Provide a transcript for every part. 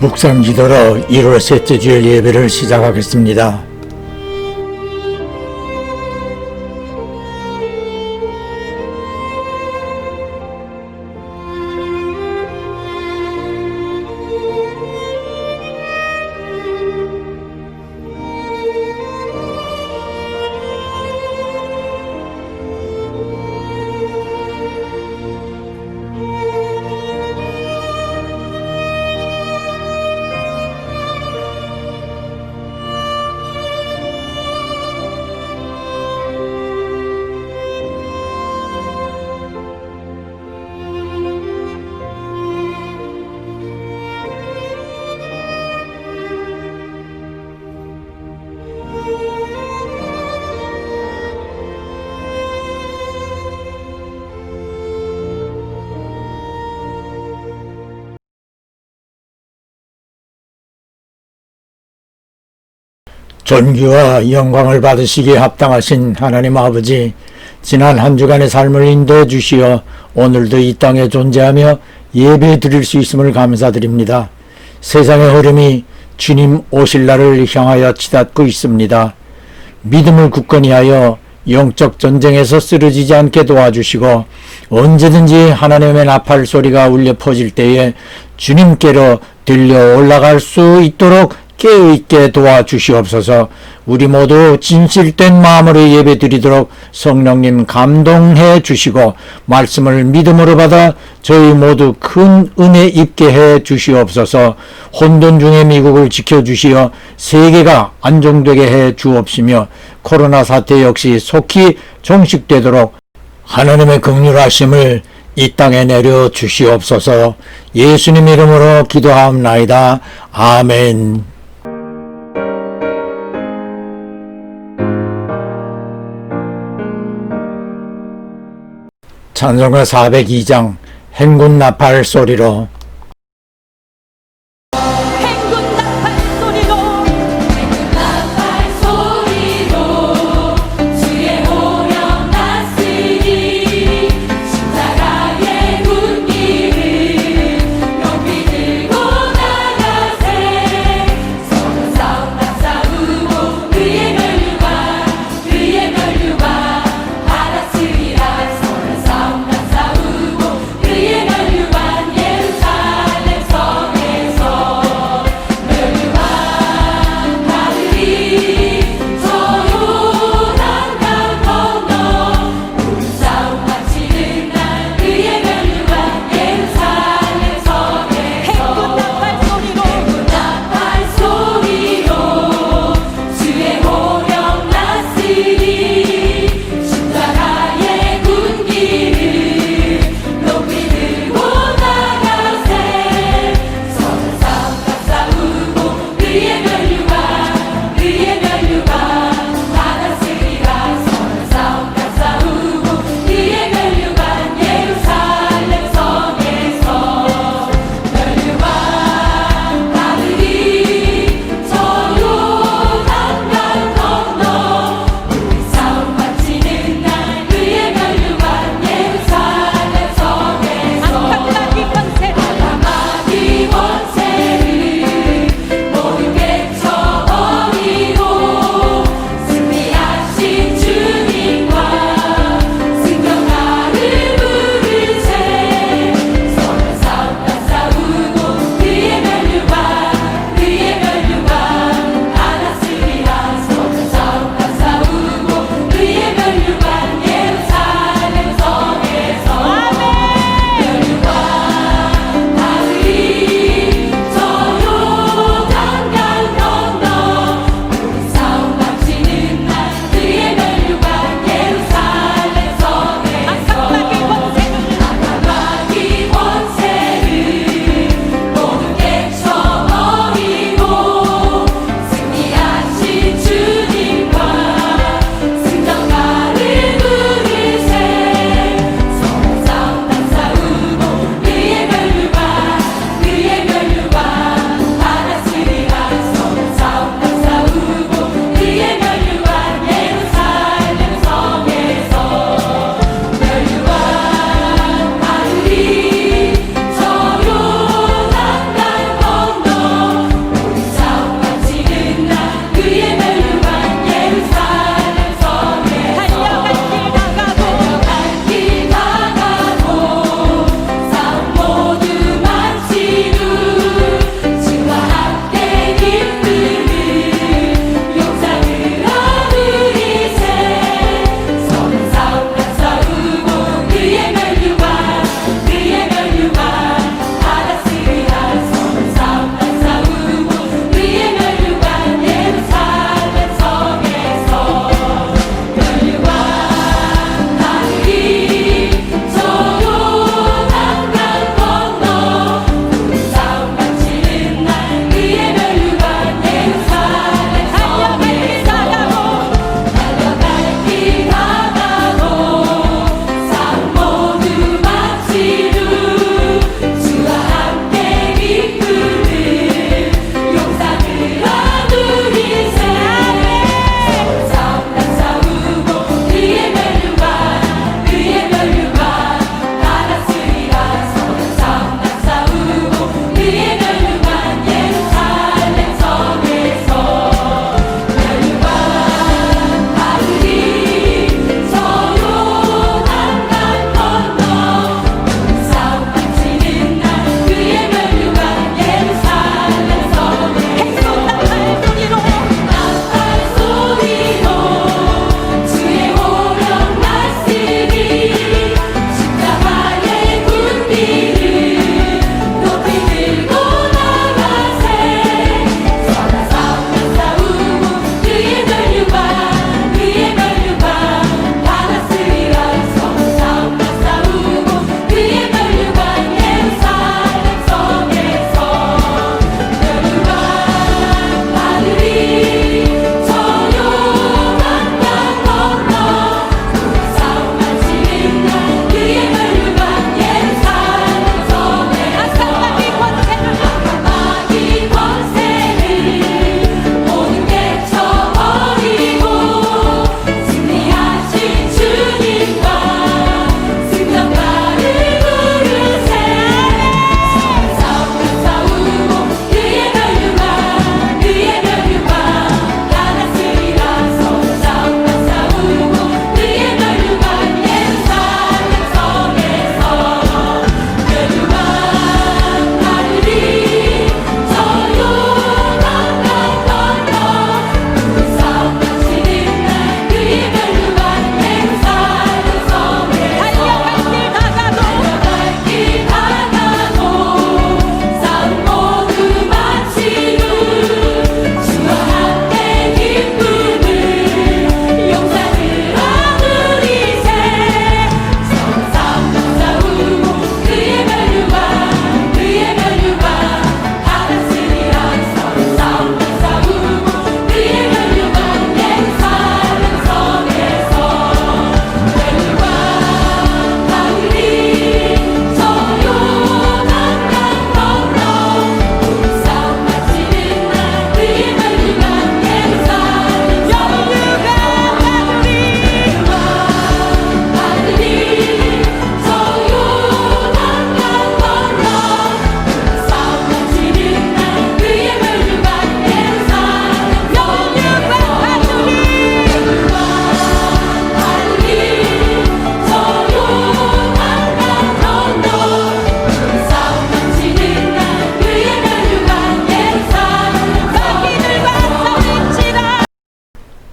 묵상 기도로 1월 셋째 주일 예배를 시작하겠습니다. 존귀와 영광을 받으시기에 합당하신 하나님 아버지, 지난 한 주간의 삶을 인도해 주시어 오늘도 이 땅에 존재하며 예배 드릴 수 있음을 감사드립니다. 세상의 흐름이 주님 오실 날을 향하여 치닫고 있습니다. 믿음을 굳건히 하여 영적 전쟁에서 쓰러지지 않게 도와주시고, 언제든지 하나님의 나팔 소리가 울려 퍼질 때에 주님께로 들려 올라갈 수 있도록 깨어있게 도와주시옵소서. 우리 모두 진실된 마음으로 예배 드리도록 성령님 감동해 주시고, 말씀을 믿음으로 받아 저희 모두 큰 은혜 입게 해 주시옵소서. 혼돈 중에 미국을 지켜주시어 세계가 안정되게 해 주옵시며, 코로나 사태 역시 속히 종식되도록 하나님의 긍휼하심을 이 땅에 내려 주시옵소서. 예수님 이름으로 기도하옵나이다. 아멘. 찬송가 402장 행군 나팔 소리로. 행군 나팔 소리로 주의 오령 났으니 십자가의 군기를 높이 들고 나가세. 서로 싸우고 그의 면류관 받았으리라. 서로 싸우고 그의 면류관 예루살렘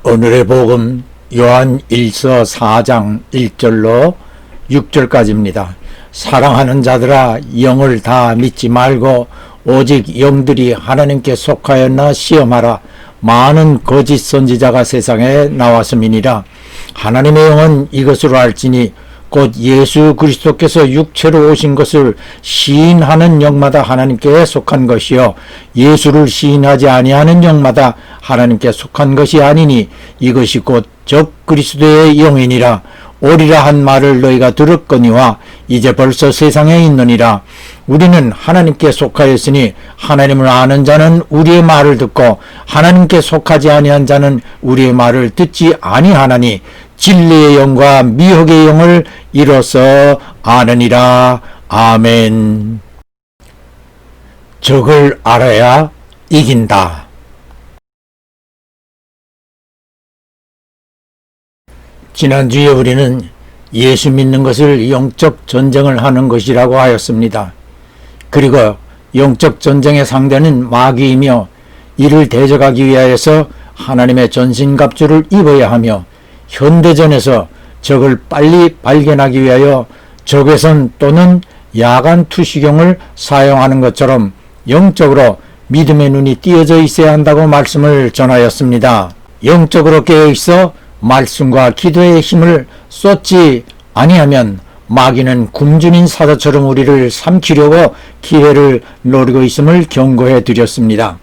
오늘의 복음 요한 1서 4장 1절로 6절까지입니다. 사랑하는 자들아, 영을 다 믿지 말고 오직 영들이 하나님께 속하였나 시험하라. 많은 거짓 선지자가 세상에 나왔음이니라. 하나님의 영은 이것으로 알지니 곧 예수 그리스도께서 육체로 오신 것을 시인하는 영마다 하나님께 속한 것이요 예수를 시인하지 아니하는 영마다 하나님께 속한 것이 아니니 이것이 곧 적 그리스도의 영이니라. 오리라 한 말을 너희가 들었거니와 이제 벌써 세상에 있느니라. 우리는 하나님께 속하였으니 하나님을 아는 자는 우리의 말을 듣고 하나님께 속하지 아니한 자는 우리의 말을 듣지 아니하나니 진리의 영과 미혹의 영을 이로써 아느니라. 아멘. 적을 알아야 이긴다. 지난주에 우리는 예수 믿는 것을 영적 전쟁을 하는 것이라고 하였습니다. 그리고 영적 전쟁의 상대는 마귀이며 이를 대적하기 위하여서 하나님의 전신갑주를 입어야 하며 현대전에서 적을 빨리 발견하기 위하여 적외선 또는 야간 투시경을 사용하는 것처럼 영적으로 믿음의 눈이 띄어져 있어야 한다고 말씀을 전하였습니다. 영적으로 깨어있어 말씀과 기도의 힘을 쏟지 아니하면 마귀는 굶주린 사자처럼 우리를 삼키려고 기회를 노리고 있음을 경고해 드렸습니다.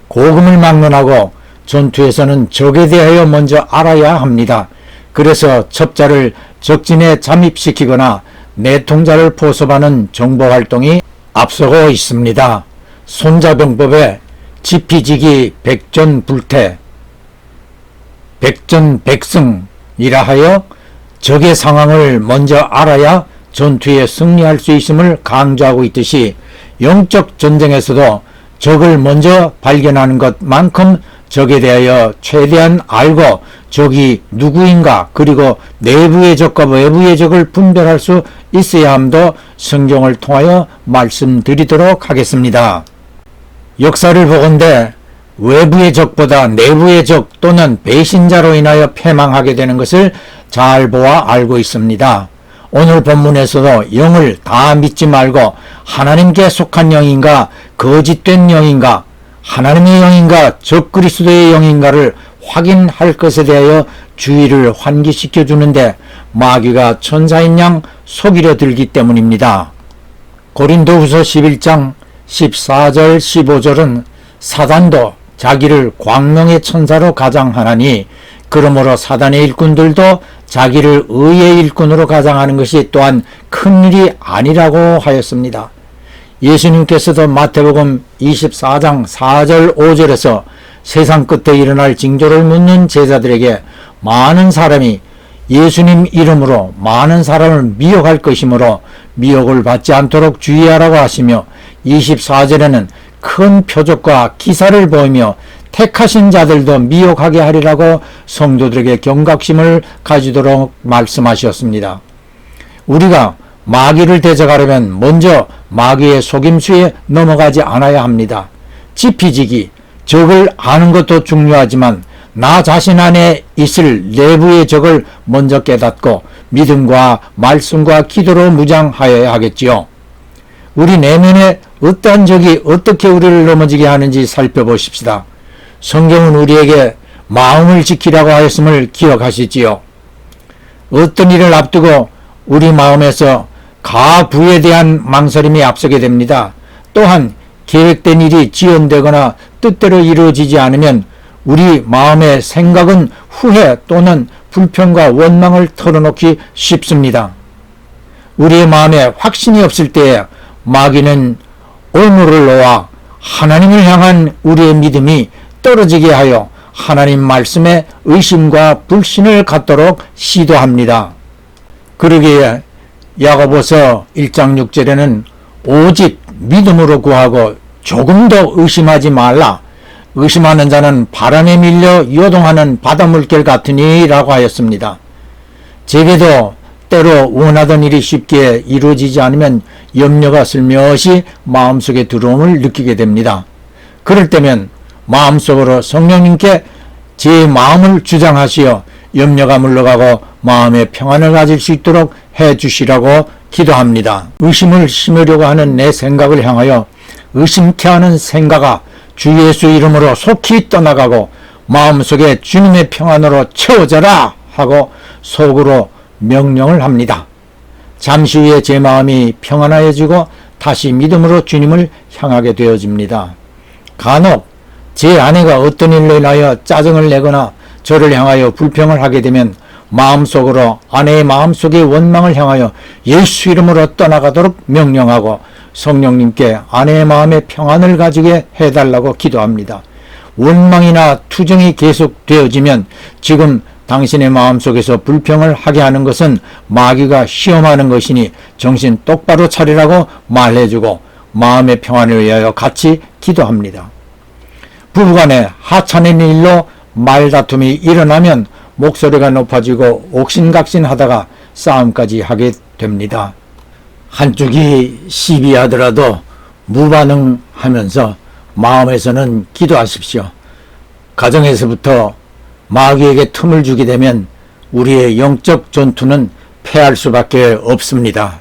고금을 막론하고 전투에서는 적에 대하여 먼저 알아야 합니다. 그래서 첩자를 적진에 잠입시키거나 내통자를 포섭하는 정보활동이 앞서고 있습니다. 손자병법에 지피지기 백전불태 백전백승이라 하여 적의 상황을 먼저 알아야 전투에 승리할 수 있음을 강조하고 있듯이 영적 전쟁에서도 적을 먼저 발견하는 것만큼 적에 대하여 최대한 알고 적이 누구인가 그리고 내부의 적과 외부의 적을 분별할 수 있어야 함도 성경을 통하여 말씀드리도록 하겠습니다. 역사를 보건대 외부의 적보다 내부의 적 또는 배신자로 인하여 패망하게 되는 것을 잘 보아 알고 있습니다. 오늘 본문에서도 영을 다 믿지 말고 하나님께 속한 영인가 거짓된 영인가 하나님의 영인가 적 그리스도의 영인가를 확인할 것에 대하여 주의를 환기시켜 주는데 마귀가 천사인 양 속이려 들기 때문입니다. 고린도후서 11장 14절 15절은 사단도 자기를 광명의 천사로 가장하나니 그러므로 사단의 일꾼들도 자기를 의의 일꾼으로 가장하는 것이 또한 큰일이 아니라고 하였습니다. 예수님께서도 마태복음 24장 4절 5절에서 세상 끝에 일어날 징조를 묻는 제자들에게 많은 사람이 예수님 이름으로 많은 사람을 미혹할 것이므로 미혹을 받지 않도록 주의하라고 하시며 24절에는 큰 표적과 기사를 보이며 택하신 자들도 미혹하게 하리라고 성도들에게 경각심을 가지도록 말씀하셨습니다. 우리가 마귀를 대적하려면 먼저 마귀의 속임수에 넘어가지 않아야 합니다. 지피지기, 적을 아는 것도 중요하지만 나 자신 안에 있을 내부의 적을 먼저 깨닫고 믿음과 말씀과 기도로 무장하여야 하겠지요. 우리 내면에 어떠한 적이 어떻게 우리를 넘어지게 하는지 살펴보십시다. 성경은 우리에게 마음을 지키라고 하였음을 기억하시지요. 어떤 일을 앞두고 우리 마음에서 가부에 대한 망설임이 앞서게 됩니다. 또한 계획된 일이 지연되거나 뜻대로 이루어지지 않으면 우리 마음의 생각은 후회 또는 불평과 원망을 털어놓기 쉽습니다. 우리의 마음에 확신이 없을 때에 마귀는 올무를 놓아 하나님을 향한 우리의 믿음이 떨어지게 하여 하나님 말씀에 의심과 불신을 갖도록 시도합니다. 그러기에 야고보서 1장 6절에는 오직 믿음으로 구하고 조금 더 의심하지 말라. 의심하는 자는 바람에 밀려 요동하는 바닷물결 같으니 라고 하였습니다. 제게도 때로 원하던 일이 쉽게 이루어지지 않으면 염려가 슬며시 마음속에 들어옴을 느끼게 됩니다. 그럴 때면 마음속으로 성령님께 제 마음을 주장하시어 염려가 물러가고 마음의 평안을 가질 수 있도록 해주시라고 기도합니다. 의심을 심으려고 하는 내 생각을 향하여 의심케 하는 생각아 주 예수 이름으로 속히 떠나가고 마음속에 주님의 평안으로 채워져라 하고 속으로 명령을 합니다. 잠시 후에 제 마음이 평안해지고 다시 믿음으로 주님을 향하게 되어집니다. 간혹 제 아내가 어떤 일로 인하여 짜증을 내거나 저를 향하여 불평을 하게 되면 마음속으로 아내의 마음속의 원망을 향하여 예수 이름으로 떠나가도록 명령하고 성령님께 아내의 마음의 평안을 가지게 해달라고 기도합니다. 원망이나 투정이 계속되어지면 지금 당신의 마음속에서 불평을 하게 하는 것은 마귀가 시험하는 것이니 정신 똑바로 차리라고 말해주고 마음의 평안을 위하여 같이 기도합니다. 부부간에 하찮은 일로 말다툼이 일어나면 목소리가 높아지고 옥신각신하다가 싸움까지 하게 됩니다. 한쪽이 시비하더라도 무반응하면서 마음에서는 기도하십시오. 가정에서부터 마귀에게 틈을 주게 되면 우리의 영적 전투는 패할 수밖에 없습니다.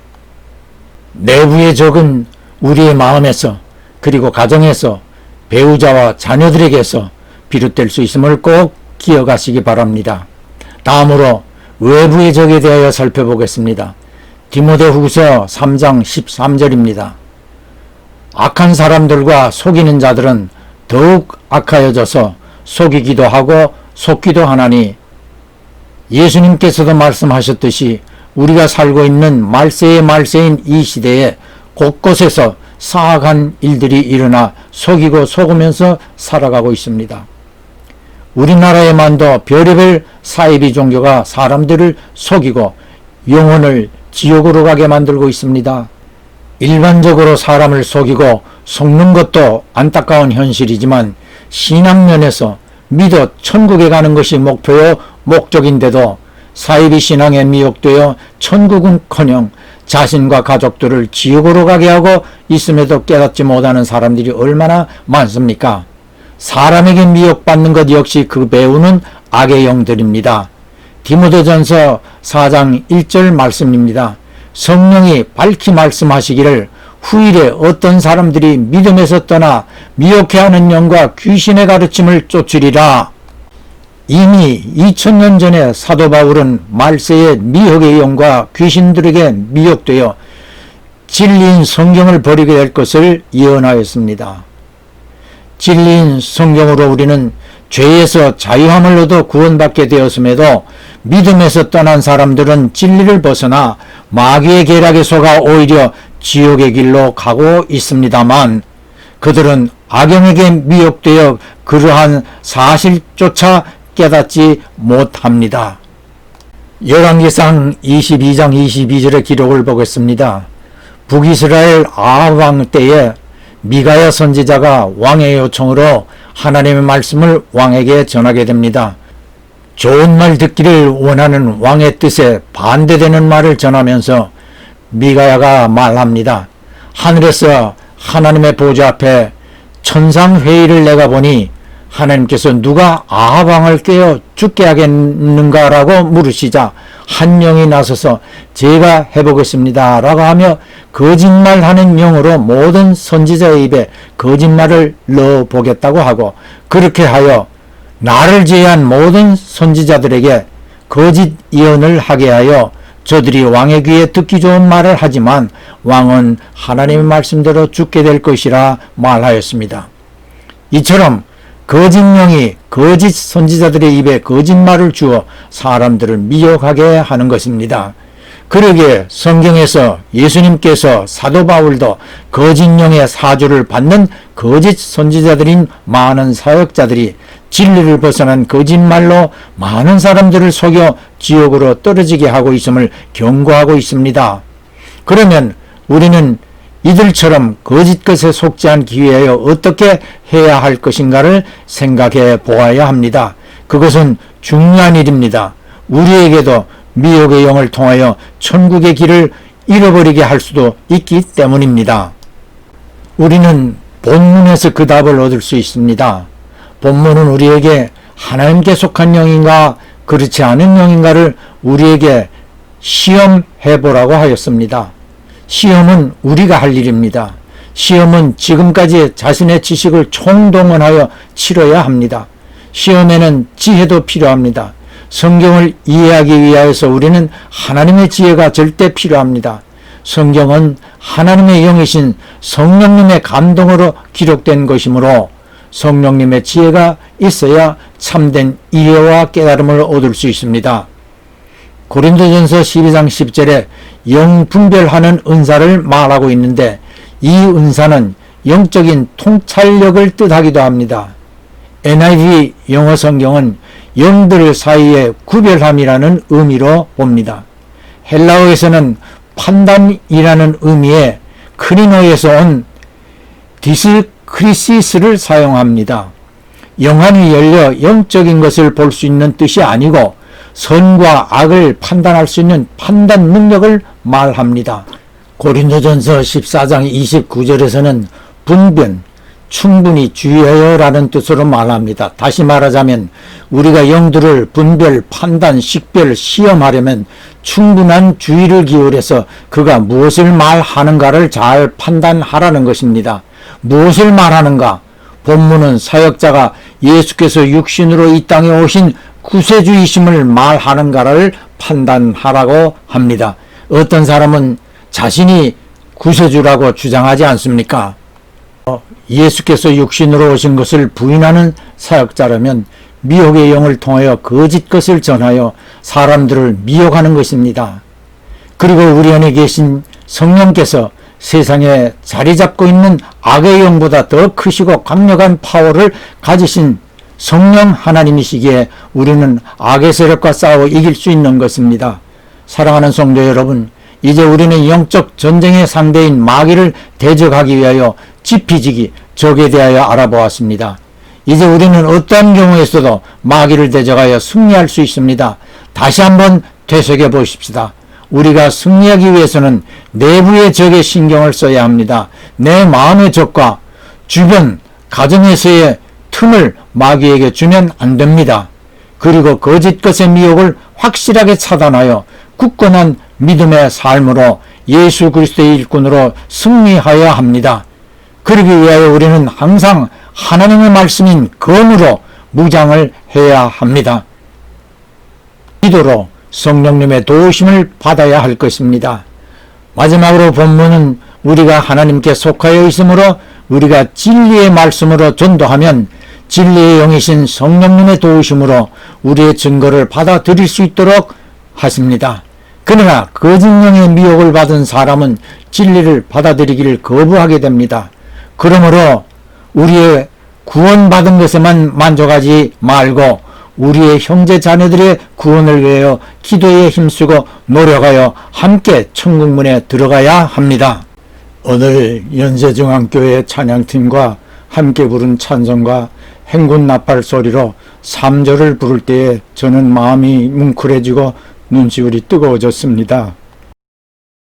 내부의 적은 우리의 마음에서 그리고 가정에서 배우자와 자녀들에게서 비롯될 수 있음을 꼭 기억하시기 바랍니다. 다음으로 외부의 적에 대하여 살펴보겠습니다. 디모데후서 3장 13절입니다. 악한 사람들과 속이는 자들은 더욱 악하여져서 속이기도 하고 속기도 하나니 예수님께서도 말씀하셨듯이 우리가 살고 있는 말세의 말세인 이 시대에 곳곳에서 사악한 일들이 일어나 속이고 속으면서 살아가고 있습니다. 우리나라에만도 별의별 사이비 종교가 사람들을 속이고 영혼을 지옥으로 가게 만들고 있습니다. 일반적으로 사람을 속이고 속는 것도 안타까운 현실이지만 신앙면에서 믿어 천국에 가는 것이 목표요 목적인데도 사이비 신앙에 미혹되어 천국은커녕 자신과 가족들을 지옥으로 가게 하고 있음에도 깨닫지 못하는 사람들이 얼마나 많습니까? 사람에게 미혹받는 것 역시 그 배우는 악의 영들입니다. 디모데전서 4장 1절 말씀입니다. 성령이 밝히 말씀하시기를 후일에 어떤 사람들이 믿음에서 떠나 미혹해하는 영과 귀신의 가르침을 쫓으리라. 이미 2000년 전에 사도 바울은 말세의 미혹의 영과 귀신들에게 미혹되어 진리인 성경을 버리게 될 것을 예언하였습니다. 진리인 성경으로 우리는 죄에서 자유함을 얻어 구원받게 되었음에도 믿음에서 떠난 사람들은 진리를 벗어나 마귀의 계략에 속아 오히려 지옥의 길로 가고 있습니다만 그들은 악영에게 미혹되어 그러한 사실조차 깨닫지 못합니다. 열왕기상 22장 22절의 기록을 보겠습니다. 북이스라엘 아합 왕 때에 미가야 선지자가 왕의 요청으로 하나님의 말씀을 왕에게 전하게 됩니다. 좋은 말 듣기를 원하는 왕의 뜻에 반대되는 말을 전하면서 미가야가 말합니다. 하늘에서 하나님의 보좌 앞에 천상회의를 내가 보니 하나님께서 누가 아합 왕을 깨어 죽게 하겠는가라고 물으시자 한 영이 나서서 제가 해보겠습니다 라고 하며 거짓말하는 영으로 모든 선지자의 입에 거짓말을 넣어보겠다고 하고 그렇게 하여 나를 제외한 모든 선지자들에게 거짓 예언을 하게 하여 저들이 왕의 귀에 듣기 좋은 말을 하지만 왕은 하나님의 말씀대로 죽게 될 것이라 말하였습니다. 이처럼 거짓 영이 거짓 선지자들의 입에 거짓말을 주어 사람들을 미혹하게 하는 것입니다. 그러기에 성경에서 예수님께서 사도 바울도 거짓 영의 사주를 받는 거짓 선지자들인 많은 사역자들이 진리를 벗어난 거짓말로 많은 사람들을 속여 지옥으로 떨어지게 하고 있음을 경고하고 있습니다. 그러면 우리는 이들처럼 거짓 것에 속지 않기 위하여 어떻게 해야 할 것인가를 생각해 보아야 합니다. 그것은 중요한 일입니다. 우리에게도 미혹의 영을 통하여 천국의 길을 잃어버리게 할 수도 있기 때문입니다. 우리는 본문에서 그 답을 얻을 수 있습니다. 본문은 우리에게 하나님께 속한 영인가 그렇지 않은 영인가를 우리에게 시험해 보라고 하였습니다. 시험은 우리가 할 일입니다. 시험은 지금까지 자신의 지식을 총동원하여 치러야 합니다. 시험에는 지혜도 필요합니다. 성경을 이해하기 위하여서 우리는 하나님의 지혜가 절대 필요합니다. 성경은 하나님의 영이신 성령님의 감동으로 기록된 것이므로 성령님의 지혜가 있어야 참된 이해와 깨달음을 얻을 수 있습니다. 고린도전서 12장 10절에 영 분별하는 은사를 말하고 있는데 이 은사는 영적인 통찰력을 뜻하기도 합니다. NIV 영어 성경은 영들 사이의 구별함이라는 의미로 봅니다. 헬라어에서는 판단이라는 의미의 크리노에서 온 디스크리시스를 사용합니다. 영안이 열려 영적인 것을 볼 수 있는 뜻이 아니고 선과 악을 판단할 수 있는 판단 능력을 말합니다. 고린도전서 14장 29절에서는 분변, 충분히 주의하여 라는 뜻으로 말합니다. 다시 말하자면 우리가 영들을 분별, 판단, 식별, 시험하려면 충분한 주의를 기울여서 그가 무엇을 말하는가를 잘 판단하라는 것입니다. 무엇을 말하는가? 본문은 사역자가 예수께서 육신으로 이 땅에 오신 구세주이심을 말하는가를 판단하라고 합니다. 어떤 사람은 자신이 구세주라고 주장하지 않습니까? 예수께서 육신으로 오신 것을 부인하는 사역자라면 미혹의 영을 통하여 거짓 것을 전하여 사람들을 미혹하는 것입니다. 그리고 우리 안에 계신 성령께서 세상에 자리 잡고 있는 악의 영보다 더 크시고 강력한 파워를 가지신 성령 하나님이시기에 우리는 악의 세력과 싸워 이길 수 있는 것입니다. 사랑하는 성도 여러분, 이제 우리는 영적 전쟁의 상대인 마귀를 대적하기 위하여 지피지기, 적에 대하여 알아보았습니다. 이제 우리는 어떠한 경우에서도 마귀를 대적하여 승리할 수 있습니다. 다시 한번 되새겨 보십시다. 우리가 승리하기 위해서는 내부의 적에 신경을 써야 합니다. 내 마음의 적과 주변, 가정에서의 틈을 마귀에게 주면 안 됩니다. 그리고 거짓 것의 미혹을 확실하게 차단하여 굳건한 믿음의 삶으로 예수 그리스도의 일꾼으로 승리하여야 합니다. 그러기 위하여 우리는 항상 하나님의 말씀인 검으로 무장을 해야 합니다. 기도로 성령님의 도우심을 받아야 할 것입니다. 마지막으로 본문은 우리가 하나님께 속하여 있으므로 우리가 진리의 말씀으로 전도하면 진리의 영이신 성령님의 도우심으로 우리의 증거를 받아들일 수 있도록 하십니다. 그러나 거짓 영의 미혹을 받은 사람은 진리를 받아들이기를 거부하게 됩니다. 그러므로 우리의 구원받은 것에만 만족하지 말고 우리의 형제 자녀들의 구원을 위하여 기도에 힘쓰고 노력하여 함께 천국문에 들어가야 합니다. 오늘 연세중앙교회 찬양팀과 함께 부른 찬송과 행군 나팔 소리로 3절을 부를 때에 저는 마음이 뭉클해지고 눈시울이 뜨거워졌습니다.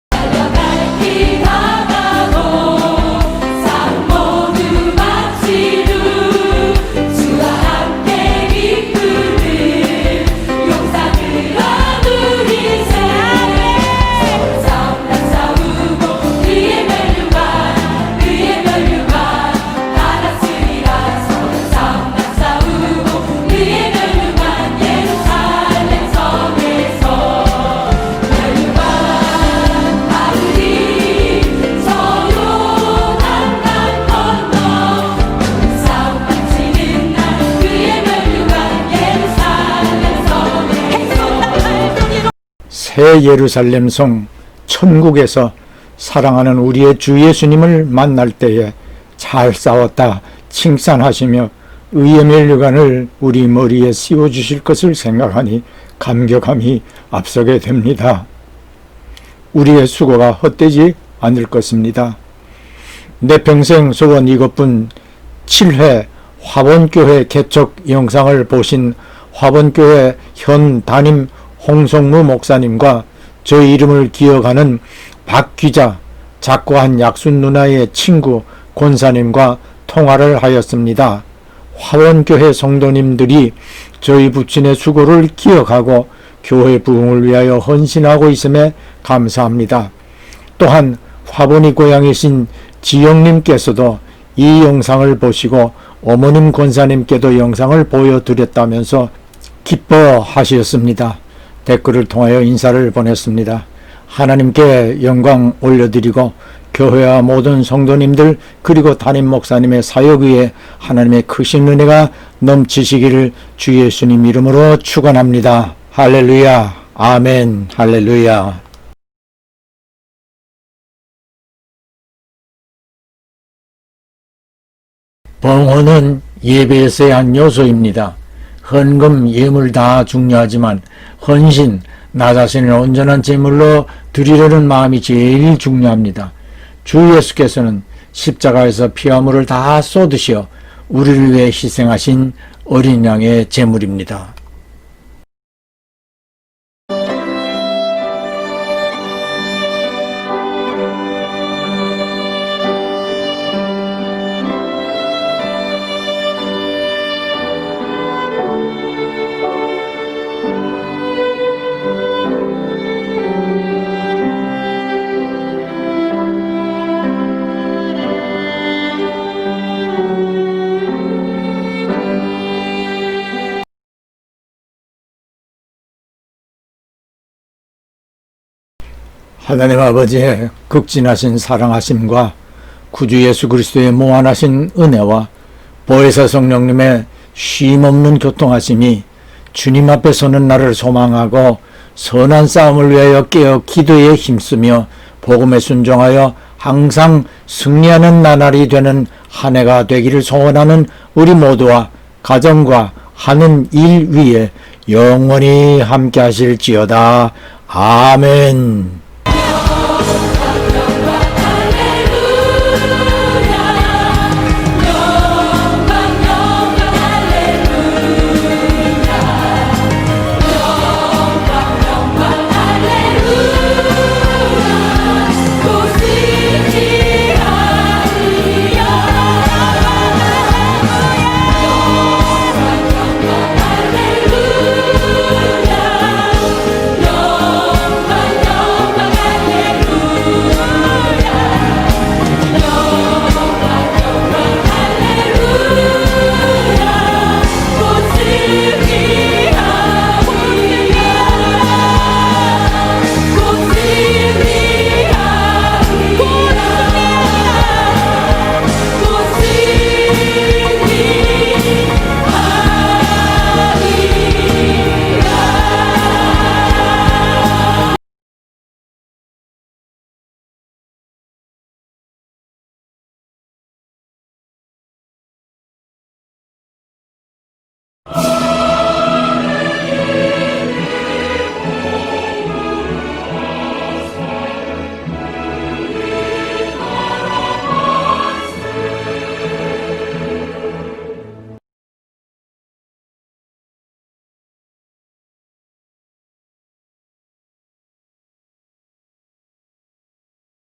달려갈 길 나가고 삶 모두 마치루 주와 함께 기쁘는 용사들 얻으리 새 싸우고 그의 멸류관 받았으리라 싸우고 그의 멸류관 예루살렘 성에서 새 예루살렘 성 천국에서 사랑하는 우리의 주 예수님을 만날 때에 잘 싸웠다 칭찬하시며 의의 멸류관을 우리 머리에 씌워주실 것을 생각하니 감격함이 앞서게 됩니다. 우리의 수고가 헛되지 않을 것입니다. 내 평생 소원 이것뿐 7회 화본교회 개척 영상을 보신 화본교회 현 담임 홍성무 목사님과 저희 이름을 기억하는 박귀자 작고한 약순 누나의 친구 권사님과 통화를 하였습니다. 화원교회 성도님들이 저희 부친의 수고를 기억하고 교회 부흥을 위하여 헌신하고 있음에 감사합니다. 또한 화분이 고향이신 지영님께서도 이 영상을 보시고 어머님 권사님께도 영상을 보여드렸다면서 기뻐하셨습니다. 댓글을 통하여 인사를 보냈습니다. 하나님께 영광 올려드리고 교회와 모든 성도님들 그리고 담임 목사님의 사역 위에 하나님의 크신 은혜가 넘치시기를 주 예수님 이름으로 축원합니다. 할렐루야. 아멘. 할렐루야. 봉헌은 예배에서의 한 요소입니다. 헌금, 예물 다 중요하지만 헌신, 나 자신을 온전한 제물로 드리려는 마음이 제일 중요합니다. 주 예수께서는 십자가에서 피와 물을 다 쏟으시어 우리를 위해 희생하신 어린 양의 제물입니다. 하나님 아버지의 극진하신 사랑하심과 구주 예수 그리스도의 무한하신 은혜와 보혜사 성령님의 쉼없는 교통하심이 주님 앞에 서는 나를 소망하고 선한 싸움을 위하여 깨어 기도에 힘쓰며 복음에 순종하여 항상 승리하는 나날이 되는 한 해가 되기를 소원하는 우리 모두와 가정과 하는 일 위에 영원히 함께 하실지어다. 아멘.